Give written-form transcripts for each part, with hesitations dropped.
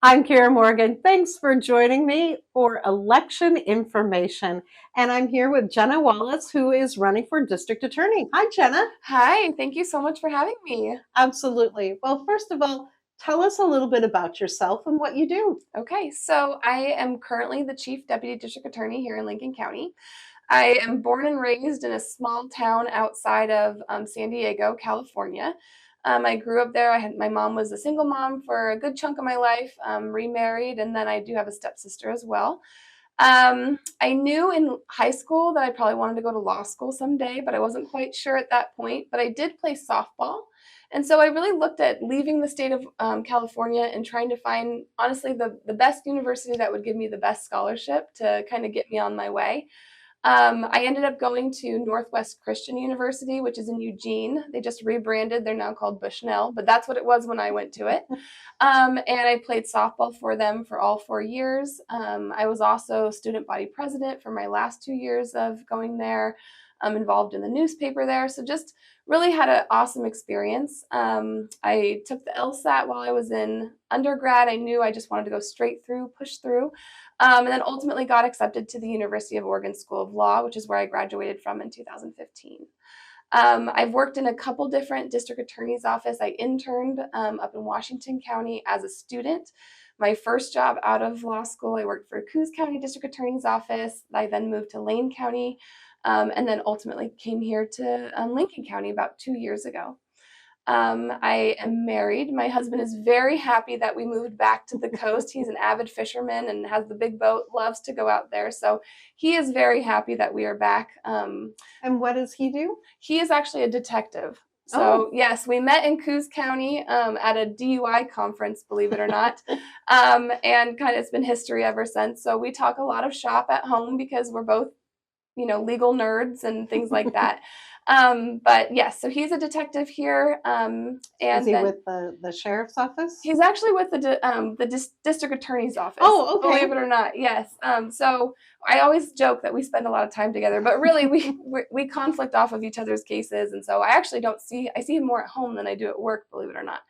I'm Kara Morgan. Thanks for joining me for election information. And I'm here with Jenna Wallace, who is running for district attorney. Hi, Jenna. Hi, thank you so much for having me. Absolutely. Well, first of all, tell us a little bit about yourself and what you do. Okay, so I am currently the Chief Deputy District Attorney here in Lincoln County. I am born and raised in a small town outside of San Diego, California. I grew up there. My mom was a single mom for a good chunk of my life, remarried, and then I do have a stepsister as well. I knew in high school that I probably wanted to go to law school someday, but I wasn't quite sure at that point. But I did play softball. And so I really looked at leaving the state of California and trying to find, honestly, the best university that would give me the best scholarship to kind of get me on my way. I ended up going to Northwest Christian University, which is in Eugene. They just rebranded. They're now called Bushnell, but that's what it was when I went to it. And I played softball for them for all 4 years. I was also student body president for my last 2 years of going there. I'm involved in the newspaper there. So just really had an awesome experience. I took the LSAT while I was in undergrad. I knew I just wanted to go straight through, push through. And then ultimately got accepted to the University of Oregon School of Law, which is where I graduated from in 2015. I've worked in a couple different district attorney's office. I interned up in Washington County as a student. My first job out of law school, I worked for Coos County District Attorney's Office. I then moved to Lane County, and then ultimately came here to Lincoln County about 2 years ago. I am married. My husband is very happy that we moved back to the coast. He's an avid fisherman and has the big boat, loves to go out there. So he is very happy that we are back. And what does he do? He is actually a detective. Oh, So yes, we met in Coos County at a DUI conference, believe it or not, and kind of it's been history ever since. So we talk a lot of shop at home because we're both legal nerds and things like that. But yes, so he's a detective here. is And he then with the sheriff's office? he's actually with the district attorney's office. Oh, okay. Believe it or not, yes. So I always joke that we spend a lot of time together, but really we conflict off of each other's cases, and so I actually I see him more at home than I do at work, believe it or not.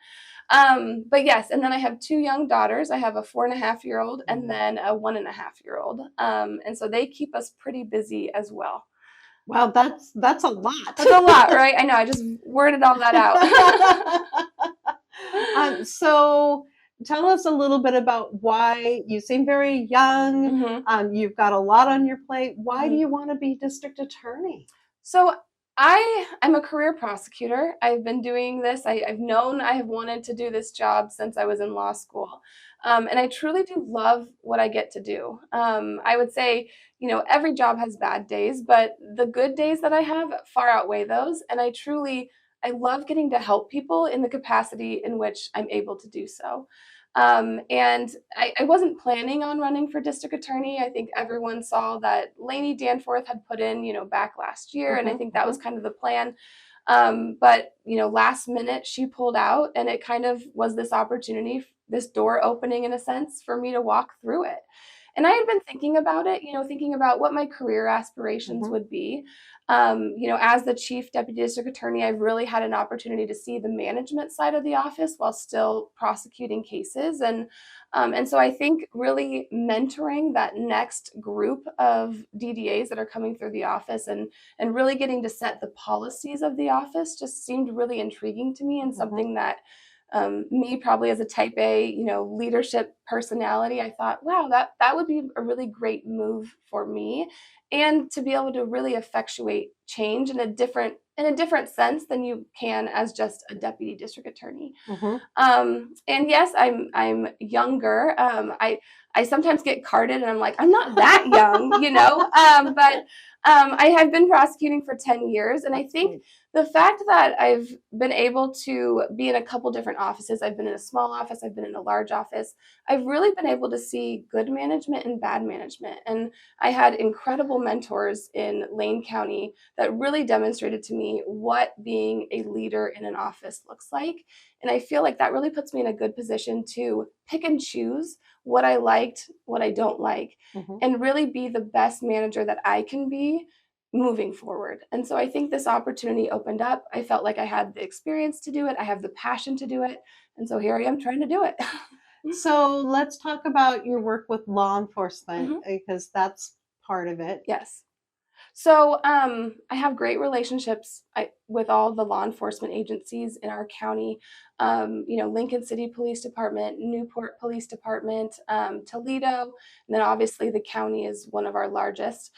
But yes, and then I have two young daughters. I have a 4.5-year-old and then a 1.5-year-old. And so they keep us pretty busy as well. Wow, that's a lot. That's a lot, right? I know. I just worded all that out. So tell us a little bit about why you seem very young. You've got a lot on your plate. Why do you want to be district attorney? So I'm a career prosecutor. I've been doing this. I have wanted to do this job since I was in law school. And I truly do love what I get to do. I would say, every job has bad days, but the good days that I have far outweigh those. And I love getting to help people in the capacity in which I'm able to do so. And I wasn't planning on running for district attorney. I think everyone saw that Lainey Danforth had put in, back last year, and I think that was kind of the plan. But last minute she pulled out, and it kind of was this opportunity, this door opening in a sense for me to walk through it. And I had been thinking about it, thinking about what my career aspirations would be. As the chief deputy district attorney, I've really had an opportunity to see the management side of the office while still prosecuting cases. And so I think really mentoring that next group of DDAs that are coming through the office and really getting to set the policies of the office just seemed really intriguing to me and something that me probably as a type A, leadership personality, I thought, wow, that would be a really great move for me, and to be able to really effectuate change in a different sense than you can as just a deputy district attorney. And yes, I'm younger. I sometimes get carded, and I'm like, I'm not that young, but I have been prosecuting for 10 years, and I think the fact that I've been able to be in a couple different offices, I've been in a small office, I've been in a large office, I've really been able to see good management and bad management. And I had incredible mentors in Lane County that really demonstrated to me what being a leader in an office looks like. And I feel like that really puts me in a good position to pick and choose what I liked, what I don't like, and really be the best manager that I can be moving forward. And so I think this opportunity opened up. I felt like I had the experience to do it. I have the passion to do it. And so here I am trying to do it. So let's talk about your work with law enforcement Mhm. because that's part of it. Yes. So I have great relationships with all the law enforcement agencies in our county. Lincoln City Police Department, Newport Police Department, Toledo, and then obviously the county is one of our largest.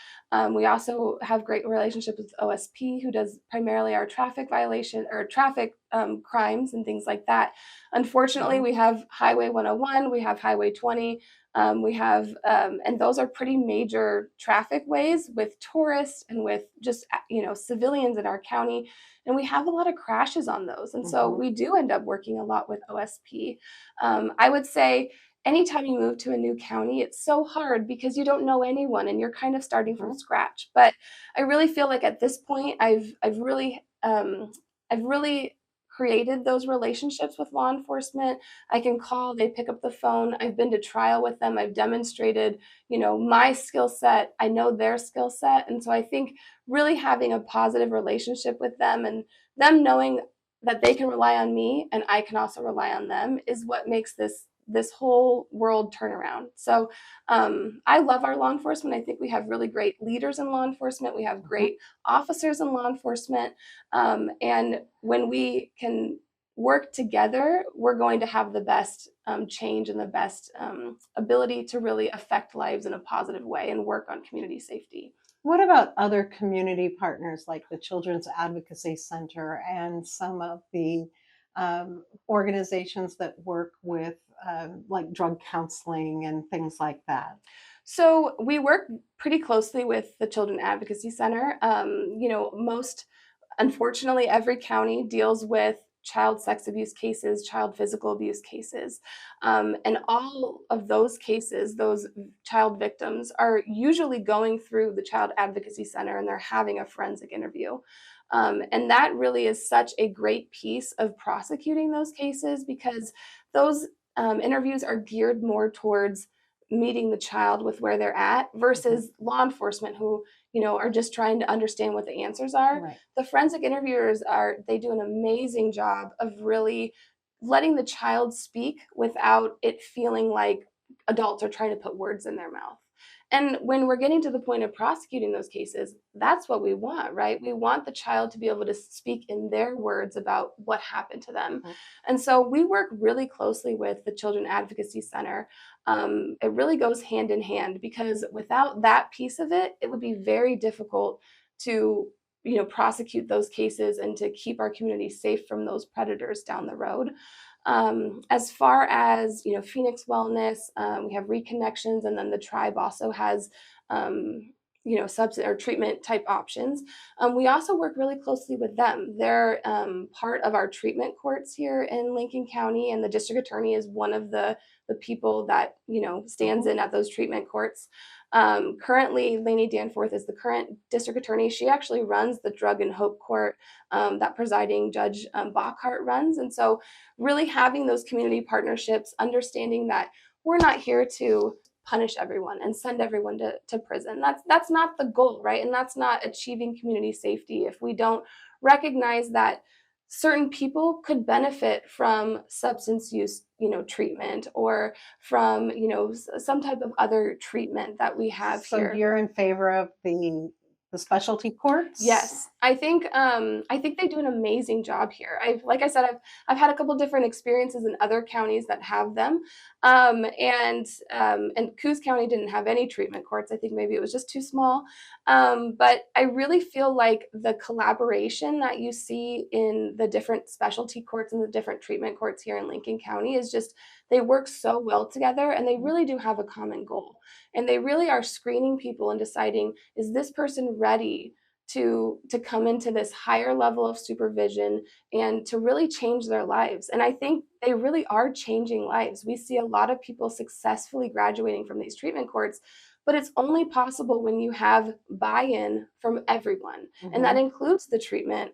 We also have great relationships with OSP, who does primarily our traffic violation or traffic crimes and things like that. Unfortunately, Mhm. we have Highway 101, we have Highway 20. And those are pretty major traffic ways with tourists and with just, civilians in our county. And we have a lot of crashes on those. And so Mhm. we do end up working a lot with OSP. I would say anytime you move to a new county, it's so hard because you don't know anyone and you're kind of starting from Mhm. scratch. But I really feel like at this point, I've really created those relationships with law enforcement. I can call, they pick up the phone. I've been to trial with them. I've demonstrated, my skill set. I know their skill set. And so I think really having a positive relationship with them and them knowing that they can rely on me and I can also rely on them is what makes this whole world turn around. So I love our law enforcement. I think we have really great leaders in law enforcement. We have Mhm. great officers in law enforcement. And when we can work together, we're going to have the best change and the best ability to really affect lives in a positive way and work on community safety. What about other community partners like the Children's Advocacy Center and some of the organizations that work with like drug counseling and things like that? So we work pretty closely with the Children Advocacy Center. Unfortunately, every county deals with child sex abuse cases, child physical abuse cases. And all of those cases, those child victims, are usually going through the Child Advocacy Center and they're having a forensic interview. And that really is such a great piece of prosecuting those cases because those interviews are geared more towards meeting the child with where they're at Mhm. versus law enforcement who are just trying to understand what the answers are. Right. The forensic interviewers they do an amazing job of really letting the child speak without it feeling like adults are trying to put words in their mouth. And when we're getting to the point of prosecuting those cases, that's what we want, right? We want the child to be able to speak in their words about what happened to them. Mhm. And so we work really closely with the Children Advocacy Center. It really goes hand in hand because without that piece of it, it would be very difficult to prosecute those cases and to keep our community safe from those predators down the road. As far as Phoenix Wellness, we have Reconnections, and then the tribe also has substance or treatment type options. We also work really closely with them. They're part of our treatment courts here in Lincoln County, and the district attorney is one of the people that stands Mhm. in at those treatment courts. Currently, Lainey Danforth is the current district attorney. She actually runs the Drug and Hope Court that presiding Judge Bockhart runs. And so, really having those community partnerships, understanding that we're not here to punish everyone and send everyone to prison. That's not the goal, right? And that's not achieving community safety if we don't recognize that certain people could benefit from substance use treatment or from some type of other treatment that we have So here. you're in favor of the specialty courts? Yes, I think they do an amazing job here. Like I said, I've had a couple different experiences in other counties that have them, and Coos County didn't have any treatment courts. I think maybe it was just too small. But I really feel like the collaboration that you see in the different specialty courts and the different treatment courts here in Lincoln County is just they work so well together, and they Mhm. really do have a common goal, and they really are screening people and deciding, is this person ready to come into this higher level of supervision and to really change their lives. And I think they really are changing lives. We see a lot of people successfully graduating from these treatment courts, but it's only possible when you have buy-in from everyone, and that Mhm. includes the treatment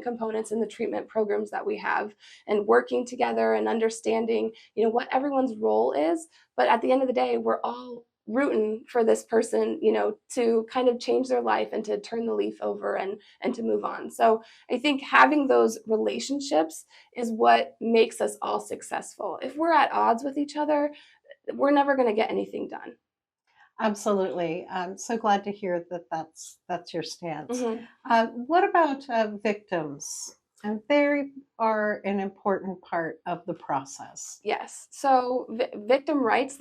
components and the treatment programs that we have, and working together and understanding what everyone's role is. But at the end of the day, we're all rooting for this person, to kind of change their life and to turn the leaf over and to move on. So I think having those relationships is what makes us all successful. If we're at odds with each other, we're never going to get anything done. Absolutely. I'm so glad to hear that that's your stance. Mm-hmm. What about victims? And they are an important part of the process. Yes. So victim rights,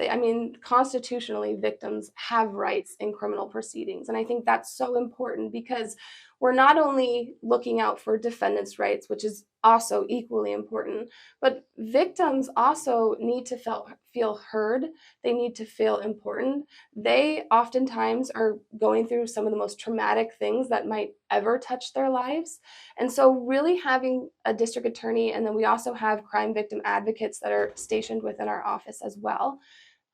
constitutionally, victims have rights in criminal proceedings. And I think that's so important because we're not only looking out for defendants' rights, which is also equally important, but victims also need to feel heard. They need to feel important. They oftentimes are going through some of the most traumatic things that might ever touch their lives. And so really having a district attorney, and then we also have crime victim advocates that are stationed within our office as well,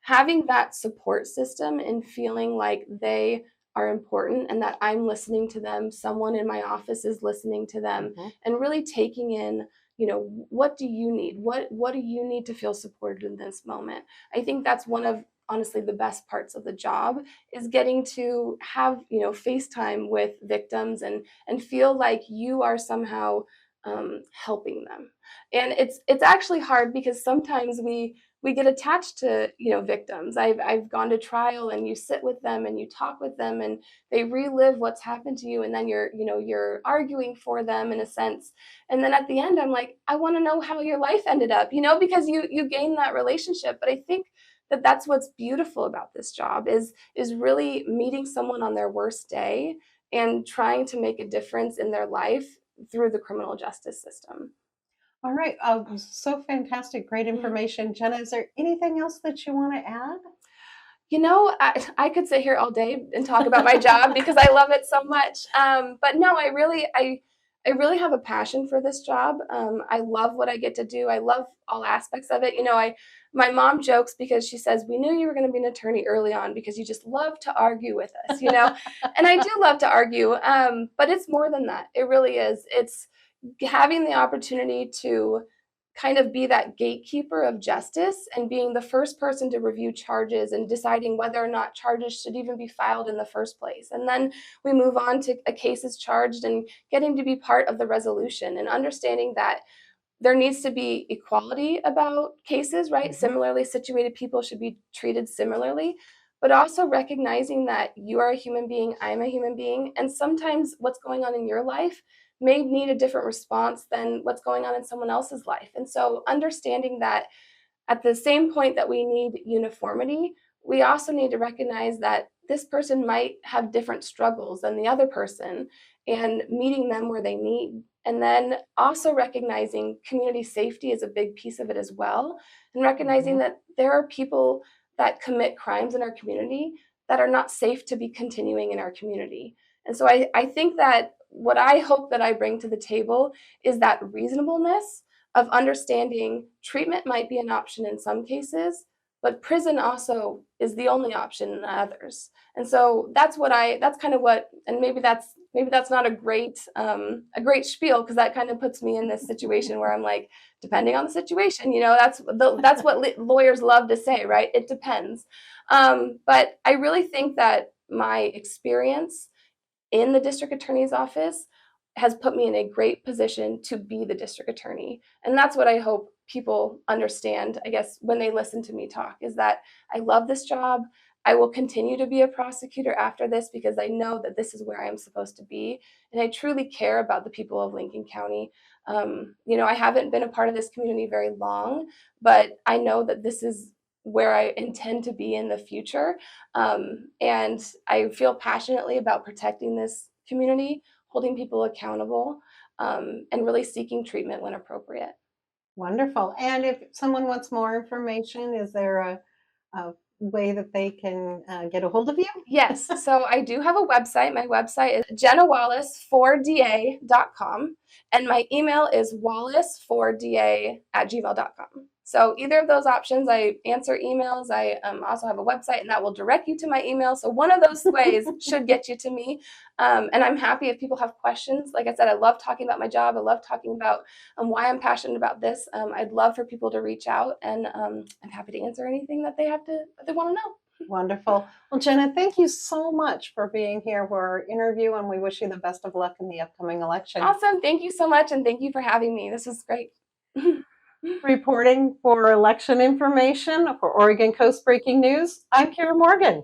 having that support system and feeling like they are important and that I'm listening to them, someone in my office is listening to them, Mhm. and really taking in, what do you need? What do you need to feel supported in this moment? I think that's one of honestly the best parts of the job, is getting to have, FaceTime with victims and feel like you are somehow helping them. And it's actually hard because sometimes we get attached to, victims. I've gone to trial, and you sit with them and you talk with them, and they relive what's happened to you, and then you're arguing for them in a sense. And then at the end, I'm like, I want to know how your life ended up, because you gain that relationship. But I think that that's what's beautiful about this job, is really meeting someone on their worst day and trying to make a difference in their life through the criminal justice system. All right. So fantastic. Great Mhm. information. Jenna, is there anything else that you want to add? I could sit here all day and talk about my job because I love it so much. But no, I really have a passion for this job. I love what I get to do. I love all aspects of it. My mom jokes because she says, we knew you were going to be an attorney early on because you just love to argue with us, and I do love to argue. But it's more than that. It really is. It's having the opportunity to kind of be that gatekeeper of justice and being the first person to review charges and deciding whether or not charges should even be filed in the first place. And then we move on to a case is charged and getting to be part of the resolution and understanding that there needs to be equality about cases, right? Mhm. Similarly situated people should be treated similarly, but also recognizing that you are a human being, I'm a human being, and sometimes what's going on in your life may need a different response than what's going on in someone else's life. And so understanding that at the same point that we need uniformity, we also need to recognize that this person might have different struggles than the other person and meeting them where they need. And then also recognizing community safety is a big piece of it as well, and recognizing Mhm. that there are people that commit crimes in our community that are not safe to be continuing in our community. And so I think that what I hope that I bring to the table is that reasonableness of understanding treatment might be an option in some cases, but prison also is the only option in others. And so that's kind of what, and maybe that's not a great spiel, because that kind of puts me in this situation where I'm like, depending on the situation, that's what lawyers love to say, right? It depends. But I really think that my experience in the district attorney's office has put me in a great position to be the district attorney. And that's what I hope people understand, I guess, when they listen to me talk, is that I love this job. I will continue to be a prosecutor after this because I know that this is where I am supposed to be. And I truly care about the people of Lincoln County. I haven't been a part of this community very long, but I know that this is where I intend to be in the future. And I feel passionately about protecting this community, holding people accountable, and really seeking treatment when appropriate. Wonderful. And if someone wants more information, is there a way that they can get a hold of you? Yes, so I do have a website. My website is jennawallace4da.com, and my email is wallace4da@gmail.com. So either of those options, I answer emails. I also have a website, and that will direct you to my email. So one of those ways should get you to me. And I'm happy if people have questions. Like I said, I love talking about my job. I love talking about why I'm passionate about this. I'd love for people to reach out, and I'm happy to answer anything that they want to know. Wonderful. Well, Jenna, thank you so much for being here for our interview, and we wish you the best of luck in the upcoming election. Awesome. Thank you so much, and thank you for having me. This was great. Reporting for election information for Oregon Coast Breaking News, I'm Kara Morgan.